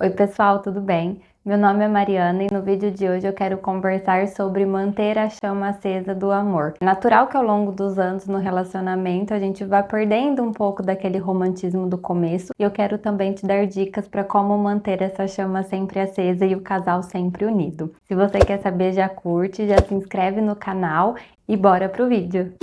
Oi pessoal, tudo bem? Meu nome é Mariana e no vídeo de hoje eu quero conversar sobre manter a chama acesa do amor. É natural que ao longo dos anos no relacionamento a gente vá perdendo um pouco daquele romantismo do começo e eu quero também te dar dicas para como manter essa chama sempre acesa e o casal sempre unido. Se você quer saber, já curte, já se inscreve no canal e bora pro vídeo!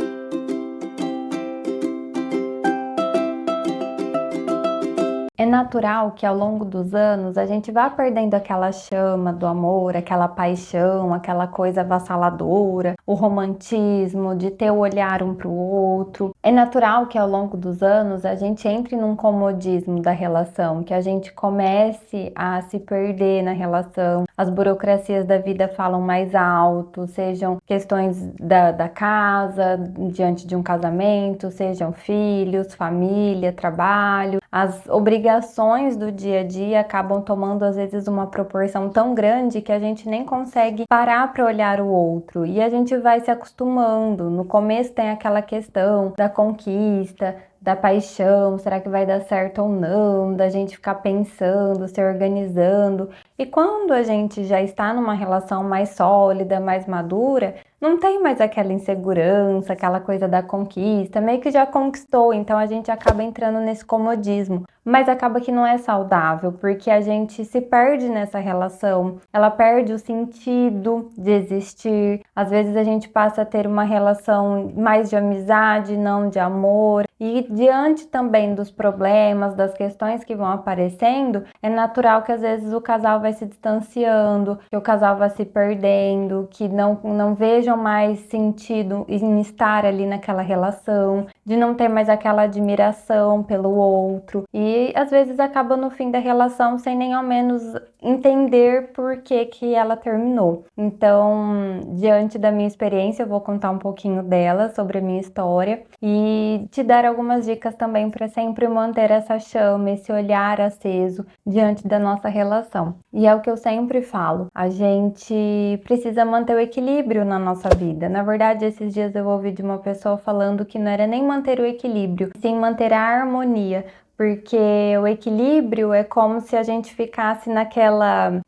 É natural que ao longo dos anos a gente vá perdendo aquela chama do amor, aquela paixão, aquela coisa avassaladora, o romantismo de ter o olhar um para o outro. É natural que ao longo dos anos a gente entre num comodismo da relação, que a gente comece a se perder na relação. As burocracias da vida falam mais alto, sejam questões da casa, diante de um casamento, sejam filhos, família, trabalho. As obrigações do dia a dia acabam tomando às vezes uma proporção tão grande que a gente nem consegue parar para olhar o outro e a gente vai se acostumando. No começo tem aquela questão da conquista, da paixão, será que vai dar certo ou não, da gente ficar pensando, se organizando. E quando a gente já está numa relação mais sólida, mais madura, não tem mais aquela insegurança, aquela coisa da conquista, meio que já conquistou, então a gente acaba entrando nesse comodismo. Mas acaba que não é saudável, porque a gente se perde nessa relação, ela perde o sentido de existir. Às vezes a gente passa a ter uma relação mais de amizade, não de amor. E diante também dos problemas, das questões que vão aparecendo, é natural que às vezes o casal vai se distanciando, que o casal vai se perdendo, que não vejam mais sentido em estar ali naquela relação, de não ter mais aquela admiração pelo outro. E às vezes acaba no fim da relação sem nem ao menos entender por que ela terminou. Então, diante da minha experiência, eu vou contar um pouquinho dela, sobre a minha história e te dar algumas dicas também para sempre manter essa chama, esse olhar aceso diante da nossa relação. E é o que eu sempre falo, a gente precisa manter o equilíbrio na nossa vida. Na verdade, esses dias eu ouvi de uma pessoa falando que não era nem manter o equilíbrio, sim manter a harmonia. Porque o equilíbrio é como se a gente ficasse naquela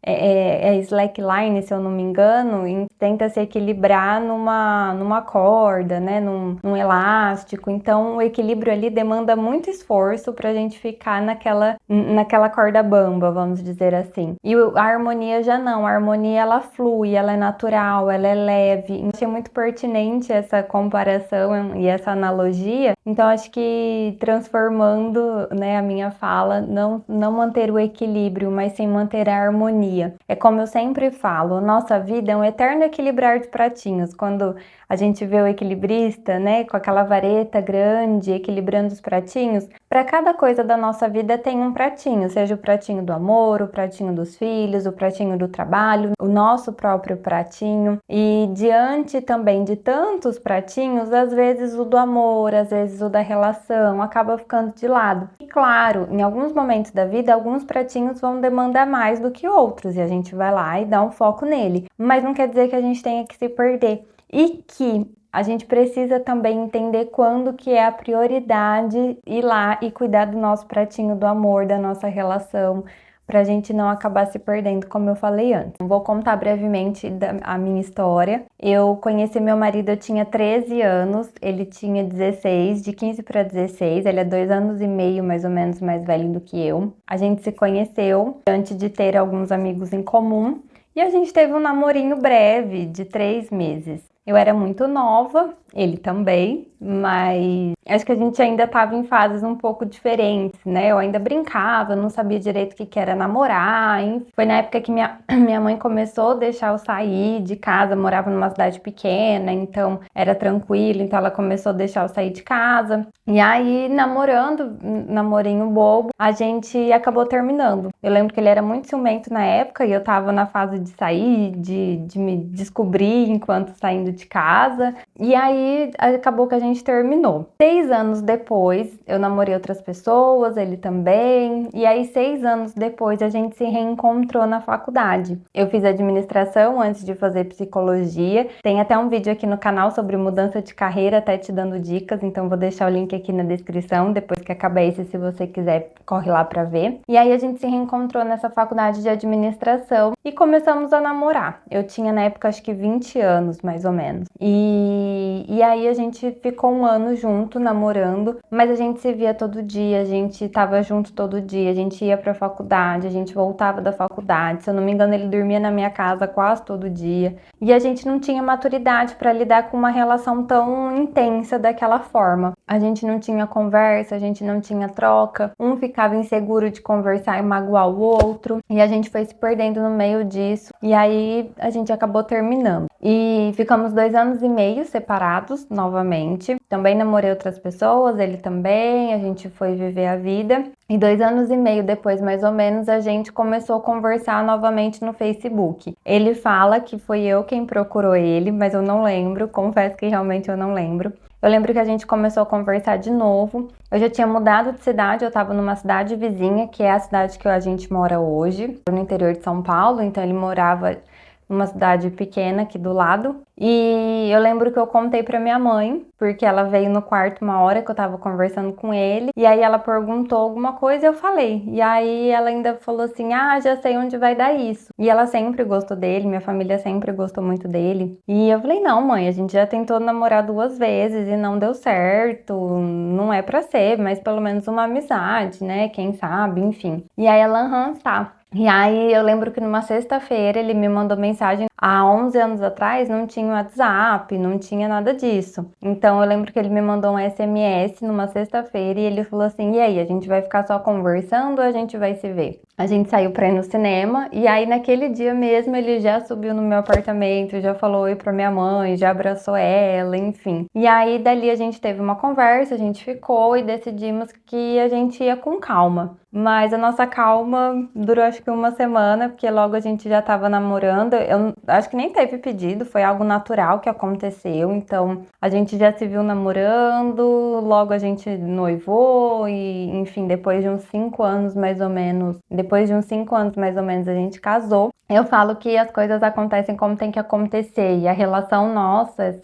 slackline, se eu não me engano, e tenta se equilibrar numa corda, né, num elástico. Então o equilíbrio ali demanda muito esforço para a gente ficar naquela corda bamba, vamos dizer assim. E a harmonia já não, a harmonia ela flui, ela é natural, ela é leve. Achei muito pertinente essa comparação e essa analogia, então acho que transformando, né, a minha fala, não manter o equilíbrio, mas sim manter a harmonia. É como eu sempre falo, nossa vida é um eterno equilibrar de pratinhos. Quando a gente vê o equilibrista, né, com aquela vareta grande, equilibrando os pratinhos, para cada coisa da nossa vida tem um pratinho, seja o pratinho do amor, o pratinho dos filhos, o pratinho do trabalho, o nosso próprio pratinho. E diante também de tantos pratinhos, às vezes o do amor, às vezes o da relação acaba ficando de lado. E claro, em alguns momentos da vida, alguns pratinhos vão demandar mais do que outros e a gente vai lá e dá um foco nele. Mas não quer dizer que a gente tenha que se perder. E que a gente precisa também entender quando que é a prioridade ir lá e cuidar do nosso pratinho do amor, da nossa relação, para a gente não acabar se perdendo, como eu falei antes. Vou contar brevemente a minha história. Eu conheci meu marido, eu tinha 13 anos, ele tinha 16, de 15 para 16, ele é 2 anos e meio mais ou menos mais velho do que eu. A gente se conheceu antes de ter alguns amigos em comum e a gente teve um namorinho breve de 3 meses. Eu era muito nova, ele também, mas acho que a gente ainda estava em fases um pouco diferentes, né? Eu ainda brincava, não sabia direito o que era namorar. Hein? Foi na época que minha mãe começou a deixar eu sair de casa, eu morava numa cidade pequena, então era tranquilo, então ela começou a deixar eu sair de casa. E aí, namorando, namorinho bobo, a gente acabou terminando. Eu lembro que ele era muito ciumento na época e eu tava na fase de sair, de me descobrir enquanto saindo saindo de casa. E aí acabou que a gente terminou. 6 anos depois, eu namorei outras pessoas, ele também. E aí 6 anos depois a gente se reencontrou na faculdade. Eu fiz administração antes de fazer psicologia. Tem até um vídeo aqui no canal sobre mudança de carreira, até te dando dicas. Então vou deixar o link aqui na descrição, depois que acabar esse, se você quiser, corre lá pra ver. E aí a gente se reencontrou nessa faculdade de administração e começamos a namorar. Eu tinha na época acho que 20 anos, mais ou menos. E aí a gente ficou um ano junto, namorando, mas a gente se via todo dia, a gente tava junto todo dia, a gente ia pra faculdade, a gente voltava da faculdade. Se eu não me engano, ele dormia na minha casa quase todo dia. E a gente não tinha maturidade para lidar com uma relação tão intensa daquela forma. A gente não tinha conversa, a gente não tinha troca, um ficava inseguro de conversar e magoar o outro, e a gente foi se perdendo no meio disso, e aí a gente acabou terminando. E ficamos 2 anos e meio separados novamente. Também namorei outras pessoas, ele também, a gente foi viver a vida. E 2 anos e meio depois, mais ou menos, a gente começou a conversar novamente no Facebook. Ele fala que foi eu quem procurou ele, mas eu não lembro, confesso que realmente eu não lembro. Eu lembro que a gente começou a conversar de novo. Eu já tinha mudado de cidade, eu tava numa cidade vizinha, que é a cidade que a gente mora hoje, no interior de São Paulo, então ele morava numa cidade pequena aqui do lado. E eu lembro que eu contei pra minha mãe, porque ela veio no quarto uma hora que eu tava conversando com ele, e aí ela perguntou alguma coisa e eu falei. E aí ela ainda falou assim: ah, já sei onde vai dar isso. E ela sempre gostou dele, minha família sempre gostou muito dele. E eu falei: não, mãe, a gente já tentou namorar 2 vezes e não deu certo, não é pra ser, mas pelo menos uma amizade, né? Quem sabe, enfim. E aí ela, aham, tá. E aí eu lembro que numa sexta-feira ele me mandou mensagem. Há 11 anos atrás não tinha WhatsApp, não tinha nada disso. Então eu lembro que ele me mandou um SMS numa sexta-feira e ele falou assim: e aí, a gente vai ficar só conversando ou a gente vai se ver? A gente saiu pra ir no cinema e aí naquele dia mesmo ele já subiu no meu apartamento, já falou oi pra minha mãe, já abraçou ela, enfim. E aí dali a gente teve uma conversa, a gente ficou e decidimos que a gente ia com calma. Mas a nossa calma durou acho que uma semana, porque logo a gente já tava namorando. Eu acho que nem teve pedido, foi algo natural que aconteceu. Então a gente já se viu namorando, logo a gente noivou e, enfim, depois de uns 5 anos mais ou menos, a gente casou. Eu falo que as coisas acontecem como tem que acontecer e a relação nossa,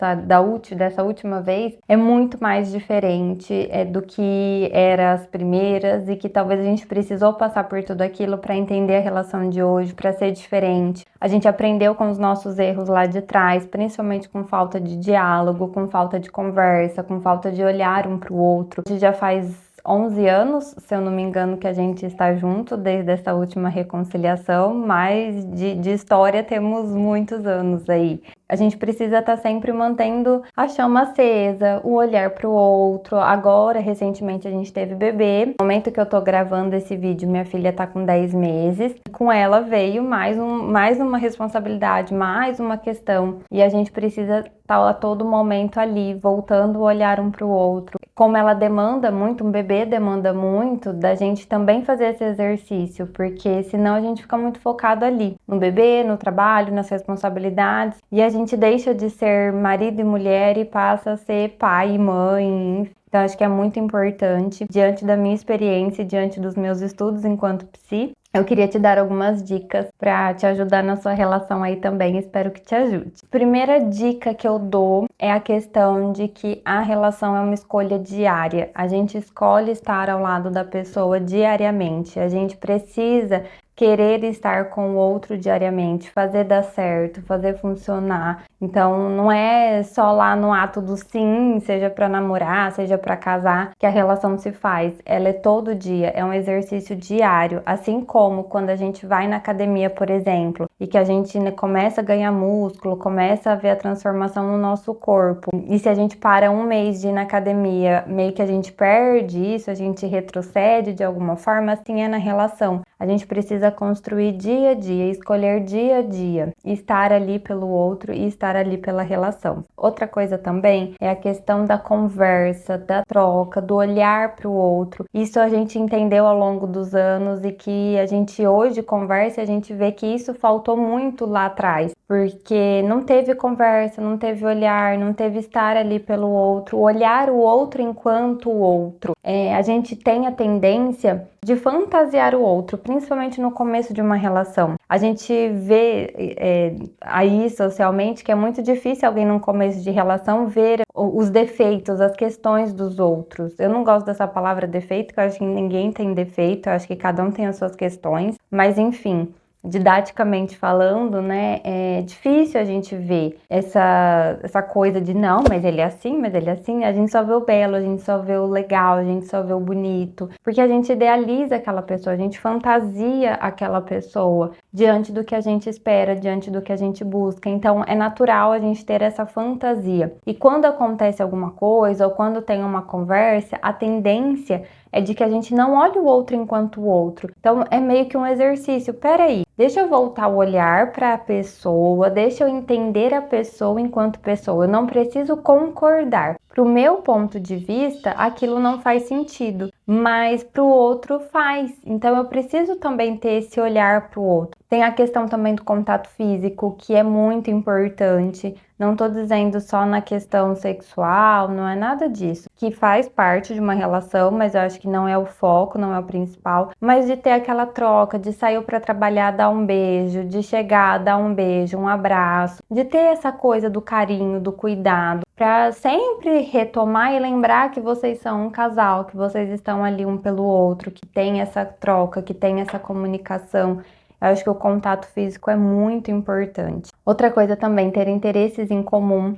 dessa última vez, é muito mais diferente do que era as primeiras e que talvez a gente precisou passar por tudo aquilo para entender a relação de hoje, para ser diferente. A gente aprendeu com os nossos erros lá de trás, principalmente com falta de diálogo, com falta de conversa, com falta de olhar um para o outro. A gente já faz 11 anos, se eu não me engano, que a gente está junto desde essa última reconciliação, mas de história temos muitos anos aí. A gente precisa estar sempre mantendo a chama acesa, o olhar para o outro. Agora, recentemente, a gente teve bebê. No momento que eu tô gravando esse vídeo, minha filha tá com 10 meses. Com ela veio mais uma responsabilidade, mais uma questão. E a gente precisa estar a todo momento ali, voltando o olhar um para o outro. Como ela demanda muito, um bebê demanda muito, da gente também fazer esse exercício, porque senão a gente fica muito focado ali, no bebê, no trabalho, nas responsabilidades, e a gente deixa de ser marido e mulher e passa a ser pai e mãe. Então acho que é muito importante, diante da minha experiência, diante dos meus estudos enquanto psi, eu queria te dar algumas dicas para te ajudar na sua relação aí também, espero que te ajude. Primeira dica que eu dou é a questão de que a relação é uma escolha diária. A gente escolhe estar ao lado da pessoa diariamente. A gente precisa querer estar com o outro diariamente, fazer dar certo, fazer funcionar. Então não é só lá no ato do sim, seja para namorar, seja para casar, que a relação se faz. Ela é todo dia, é um exercício diário. Assim como quando a gente vai na academia, por exemplo, e que a gente começa a ganhar músculo, começa a ver a transformação no nosso corpo. E se a gente para um mês de ir na academia, meio que a gente perde isso, a gente retrocede de alguma forma, assim é na relação. A gente precisa construir dia a dia, escolher dia a dia, estar ali pelo outro e estar ali pela relação. Outra coisa também é a questão da conversa, da troca, do olhar para o outro. Isso a gente entendeu ao longo dos anos e que a gente hoje conversa e a gente vê que isso faltou muito lá atrás. porque não teve conversa, não teve olhar, não teve estar ali pelo outro, olhar o outro enquanto o outro. A gente tem a tendência de fantasiar o outro, principalmente no começo de uma relação. A gente vê aí socialmente que é muito difícil alguém no começo de relação ver os defeitos, as questões dos outros. Eu não gosto dessa palavra defeito, porque eu acho que ninguém tem defeito, eu acho que cada um tem as suas questões, mas enfim, didaticamente falando, né, é difícil a gente ver essa coisa de não, mas ele é assim, mas ele é assim. A gente só vê o belo, a gente só vê o legal, a gente só vê o bonito, porque a gente idealiza aquela pessoa, a gente fantasia aquela pessoa diante do que a gente espera, diante do que a gente busca. Então é natural a gente ter essa fantasia. E quando acontece alguma coisa ou quando tem uma conversa, a tendência é de que a gente não olhe o outro enquanto o outro. Então é meio que um exercício. Peraí, deixa eu voltar o olhar para a pessoa, deixa eu entender a pessoa enquanto pessoa. Eu não preciso concordar. Para o meu ponto de vista, aquilo não faz sentido, mas para o outro faz. Então eu preciso também ter esse olhar para o outro. Tem a questão também do contato físico, que é muito importante. Não estou dizendo só na questão sexual, não é nada disso. Que faz parte de uma relação, mas eu acho que não é o foco, não é o principal. Mas de ter aquela troca, de sair para trabalhar, dar um beijo, de chegar, dar um beijo, um abraço. De ter essa coisa do carinho, do cuidado. Para sempre retomar e lembrar que vocês são um casal, que vocês estão ali um pelo outro, que tem essa troca, que tem essa comunicação. Eu acho que o contato físico é muito importante. Outra coisa também, ter interesses em comum.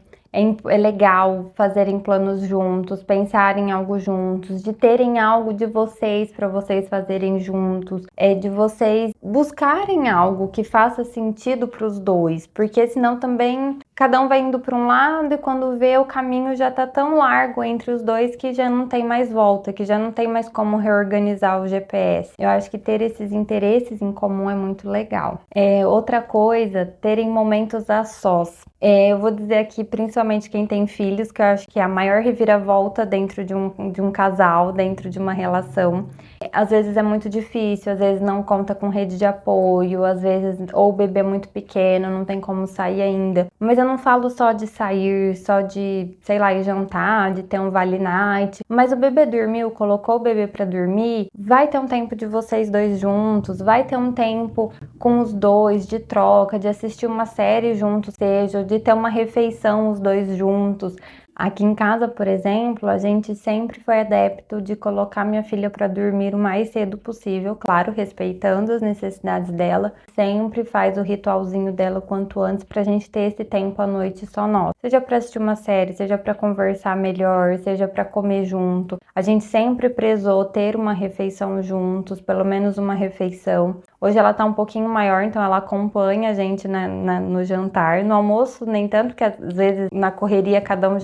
É legal fazerem planos juntos, pensarem em algo juntos, de terem algo de vocês para vocês fazerem juntos, de vocês buscarem algo que faça sentido para os dois, porque senão também cada um vai indo para um lado e quando vê o caminho já tá tão largo entre os dois que já não tem mais volta, que já não tem mais como reorganizar o GPS. Eu acho que ter esses interesses em comum é muito legal. Outra coisa, terem momentos a sós. Eu vou dizer aqui, principalmente quem tem filhos, que eu acho que é a maior reviravolta dentro de um casal, dentro de uma relação. Às vezes é muito difícil, às vezes não conta com rede de apoio, às vezes ou o bebê é muito pequeno, não tem como sair ainda. Mas eu não falo só de sair, só de, sei lá, ir jantar, de ter um vale night. Mas o bebê dormiu, colocou o bebê pra dormir, vai ter um tempo de vocês dois juntos, vai ter um tempo com os dois de troca, de assistir uma série juntos, seja, de ter uma refeição os dois juntos. Aqui em casa, por exemplo, a gente sempre foi adepto de colocar minha filha para dormir o mais cedo possível, claro, respeitando as necessidades dela. Sempre faz o ritualzinho dela o quanto antes pra gente ter esse tempo à noite só nós. Seja para assistir uma série, seja para conversar melhor, seja para comer junto. A gente sempre prezou ter uma refeição juntos, pelo menos uma refeição. Hoje ela tá um pouquinho maior, então ela acompanha a gente no jantar. No almoço, nem tanto, que às vezes na correria cada um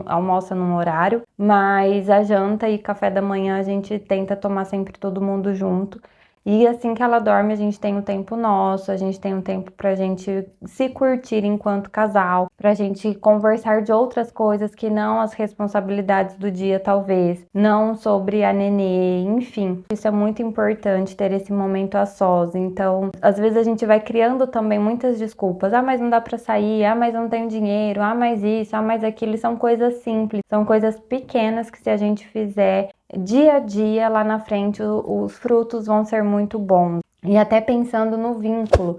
almoça num horário. Mas a janta e café da manhã a gente tenta tomar sempre todo mundo junto. E assim que ela dorme, a gente tem um tempo nosso, a gente tem um tempo pra gente se curtir enquanto casal, pra gente conversar de outras coisas que não as responsabilidades do dia, talvez, não sobre a nenê, enfim. Isso é muito importante, ter esse momento a sós. Então, às vezes a gente vai criando também muitas desculpas. Ah, mas não dá pra sair, ah, mas não tenho dinheiro, ah, mas isso, ah, mas aquilo. E são coisas simples, são coisas pequenas que se a gente fizer dia a dia, lá na frente os frutos vão ser muito bons. E até pensando no vínculo,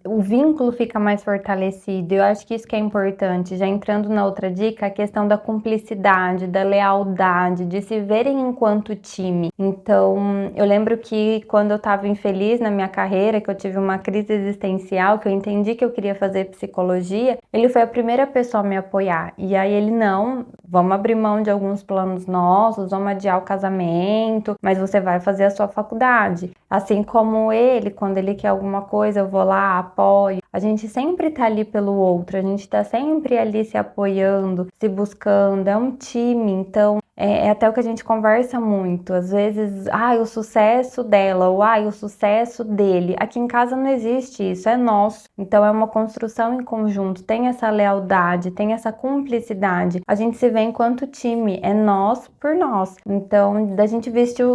o vínculo fica mais fortalecido. Eu acho que isso que é importante. Já entrando na outra dica, a questão da cumplicidade, da lealdade, de se verem enquanto time. Então, eu lembro que quando eu estava infeliz na minha carreira, que eu tive uma crise existencial, que eu entendi que eu queria fazer psicologia, ele foi a primeira pessoa a me apoiar. E aí ele, não, vamos abrir mão de alguns planos nossos, vamos adiar o casamento, mas você vai fazer a sua faculdade. Assim como ele, quando ele quer alguma coisa, eu vou lá, apoio. A gente sempre tá ali pelo outro, a gente tá sempre ali se apoiando, se buscando, é um time, então é até o que a gente conversa muito. Às vezes, o sucesso dela, ou o sucesso dele. Aqui em casa não existe isso, é nosso. Então é uma construção em conjunto, tem essa lealdade, tem essa cumplicidade. A gente se vê enquanto time, é nós por nós. Então, da gente vestir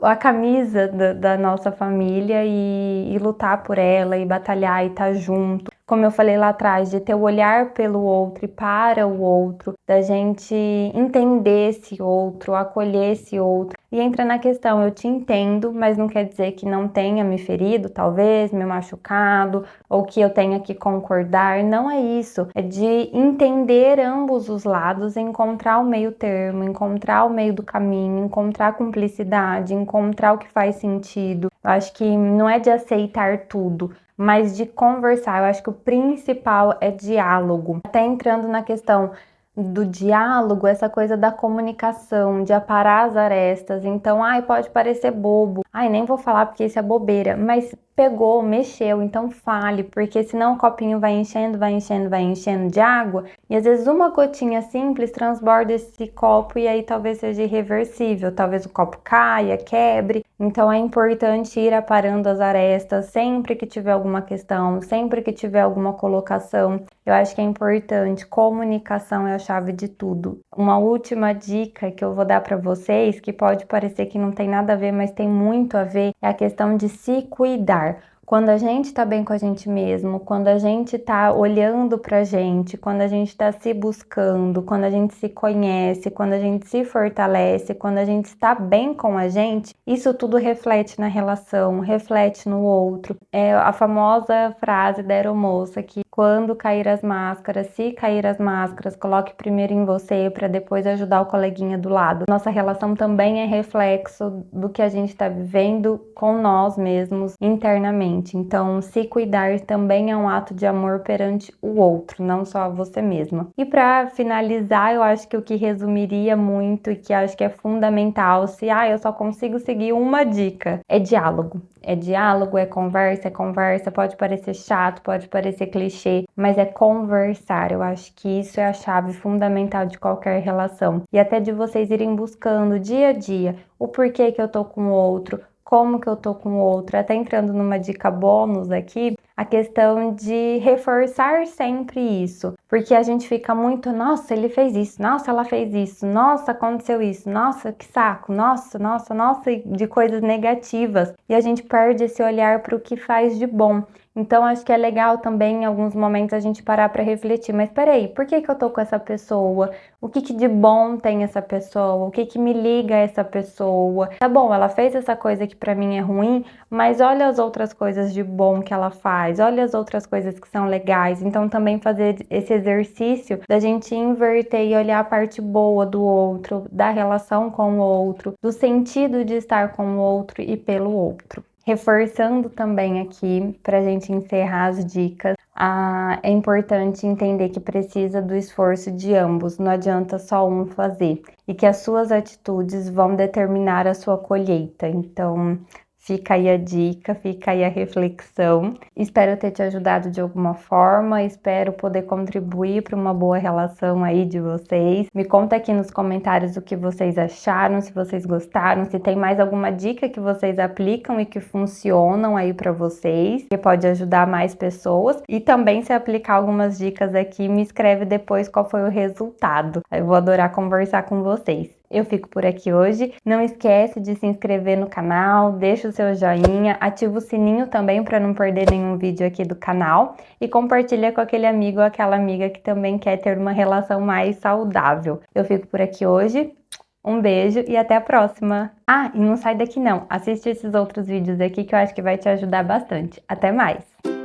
a camisa da nossa família e lutar por ela, e batalhar, e estar junto. como eu falei lá atrás, de ter o olhar pelo outro e para o outro, da gente entender esse outro, acolher esse outro. E entra na questão, eu te entendo, mas não quer dizer que não tenha me ferido, talvez, me machucado, ou que eu tenha que concordar. Não é isso. É de entender ambos os lados, encontrar o meio termo, encontrar o meio do caminho, encontrar cumplicidade, encontrar o que faz sentido. Eu acho que não é de aceitar tudo, mas de conversar. Eu acho que o principal é diálogo. Até entrando na questão do diálogo, essa coisa da comunicação, de aparar as arestas. Então, ai, pode parecer bobo. Ai, nem vou falar porque isso é bobeira, mas pegou, mexeu, então fale, porque senão o copinho vai enchendo, vai enchendo, vai enchendo de água, e às vezes uma gotinha simples transborda esse copo e aí talvez seja irreversível, talvez o copo caia, quebre. Então é importante ir aparando as arestas sempre que tiver alguma questão, sempre que tiver alguma colocação. Eu acho que é importante, comunicação é a chave de tudo. Uma última dica que eu vou dar para vocês, que pode parecer que não tem nada a ver, mas tem muito a ver, é a questão de se cuidar. Quando a gente tá bem com a gente mesmo, quando a gente tá olhando pra gente, quando a gente tá se buscando, quando a gente se conhece, quando a gente se fortalece, quando a gente está bem com a gente, isso tudo reflete na relação, reflete no outro. É a famosa frase da aeromoça que quando cair as máscaras, se cair as máscaras, coloque primeiro em você para depois ajudar o coleguinha do lado. Nossa relação também é reflexo do que a gente está vivendo com nós mesmos internamente. Então, se cuidar também é um ato de amor perante o outro, não só a você mesma. E para finalizar, eu acho que o que resumiria muito e que acho que é fundamental, se eu só consigo seguir uma dica, é diálogo. É diálogo, é conversa, pode parecer chato, pode parecer clichê, mas é conversar. Eu acho que isso é a chave fundamental de qualquer relação. E até de vocês irem buscando dia a dia o porquê que eu tô com o outro, como que eu tô com o outro, até entrando numa dica bônus aqui, a questão de reforçar sempre isso, porque a gente fica muito, nossa, ele fez isso, nossa, ela fez isso, nossa, aconteceu isso, nossa, que saco, nossa, de coisas negativas, e a gente perde esse olhar para o que faz de bom. Então, acho que é legal também, em alguns momentos, a gente parar para refletir, mas peraí, por que que eu tô com essa pessoa? O que que de bom tem essa pessoa? O que que me liga a essa pessoa? Tá bom, ela fez essa coisa que para mim é ruim, mas olha as outras coisas de bom que ela faz, olha as outras coisas que são legais. Então, também fazer esse exercício da gente inverter e olhar a parte boa do outro, da relação com o outro, do sentido de estar com o outro e pelo outro. Reforçando também aqui, para a gente encerrar as dicas, é importante entender que precisa do esforço de ambos, não adianta só um fazer, e que as suas atitudes vão determinar a sua colheita. Então, fica aí a dica, fica aí a reflexão. Espero ter te ajudado de alguma forma, espero poder contribuir para uma boa relação aí de vocês. Me conta aqui nos comentários o que vocês acharam, se vocês gostaram, se tem mais alguma dica que vocês aplicam e que funcionam aí para vocês, que pode ajudar mais pessoas. E também, se aplicar algumas dicas aqui, me escreve depois qual foi o resultado. Eu vou adorar conversar com vocês. Eu fico por aqui hoje. Não esquece de se inscrever no canal, deixa o seu joinha, ativa o sininho também para não perder nenhum vídeo aqui do canal e compartilha com aquele amigo ou aquela amiga que também quer ter uma relação mais saudável. Eu fico por aqui hoje. Um beijo e até a próxima! E não sai daqui não, assiste esses outros vídeos aqui que eu acho que vai te ajudar bastante. Até mais!